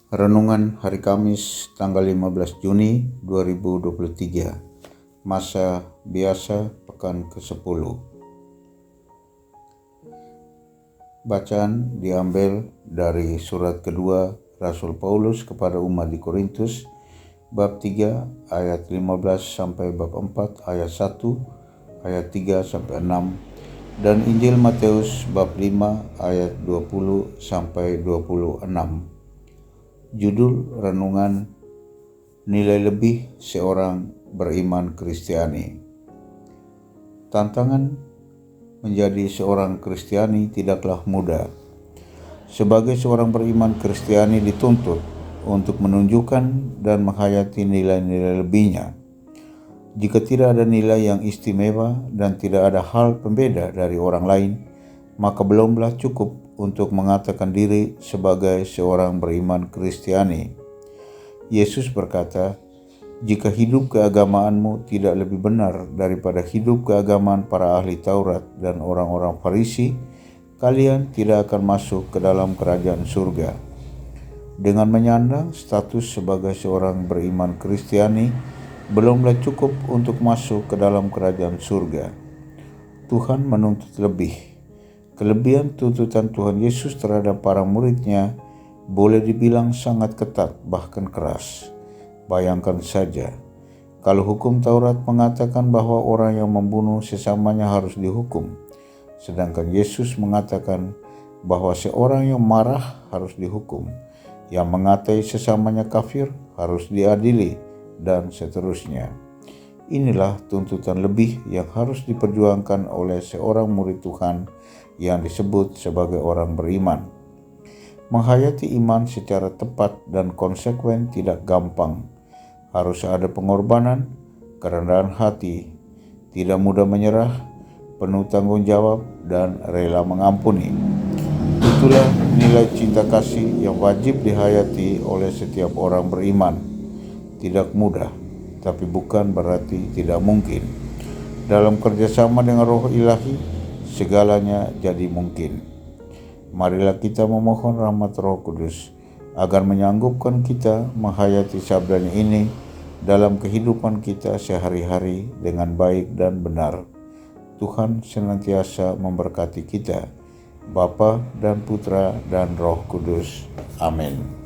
Renungan hari Kamis tanggal 15 Juni 2023. Masa biasa pekan ke-10. Bacaan diambil dari surat kedua Rasul Paulus kepada umat di Korintus bab 3 ayat 15 sampai bab 4 ayat 1 ayat 3 sampai 6 dan Injil Matius bab 5 ayat 20 sampai 26. Judul renungan: Nilai lebih seorang beriman Kristiani. Tantangan menjadi seorang Kristiani tidaklah mudah. Sebagai seorang beriman Kristiani dituntut untuk menunjukkan dan menghayati nilai-nilai lebihnya. Jika tidak ada nilai yang istimewa dan tidak ada hal pembeda dari orang lain, maka belumlah cukup untuk mengatakan diri sebagai seorang beriman Kristiani. Yesus berkata, "Jika hidup keagamaanmu tidak lebih benar daripada hidup keagamaan para ahli Taurat dan orang-orang Farisi, kalian tidak akan masuk ke dalam kerajaan surga." Dengan menyandang status sebagai seorang beriman Kristiani, belumlah cukup untuk masuk ke dalam kerajaan surga. Tuhan menuntut lebih. Kelebihan tuntutan Tuhan Yesus terhadap para muridnya boleh dibilang sangat ketat, bahkan keras. Bayangkan saja, kalau hukum Taurat mengatakan bahwa orang yang membunuh sesamanya harus dihukum, sedangkan Yesus mengatakan bahwa seorang yang marah harus dihukum, yang mengatai sesamanya kafir harus diadili, dan seterusnya. Inilah tuntutan lebih yang harus diperjuangkan oleh seorang murid Tuhan yang disebut sebagai orang beriman. Menghayati iman secara tepat dan konsekuen tidak gampang. Harus ada pengorbanan, kerendahan hati, tidak mudah menyerah, penuh tanggung jawab, dan rela mengampuni. Itulah nilai cinta kasih yang wajib dihayati oleh setiap orang beriman. Tidak mudah, tapi bukan berarti tidak mungkin. Dalam kerjasama dengan Roh Ilahi, segalanya jadi mungkin. Marilah kita memohon rahmat Roh Kudus agar menyanggupkan kita menghayati sabdanya ini dalam kehidupan kita sehari-hari dengan baik dan benar. Tuhan senantiasa memberkati kita, Bapa dan Putra dan Roh Kudus. Amin.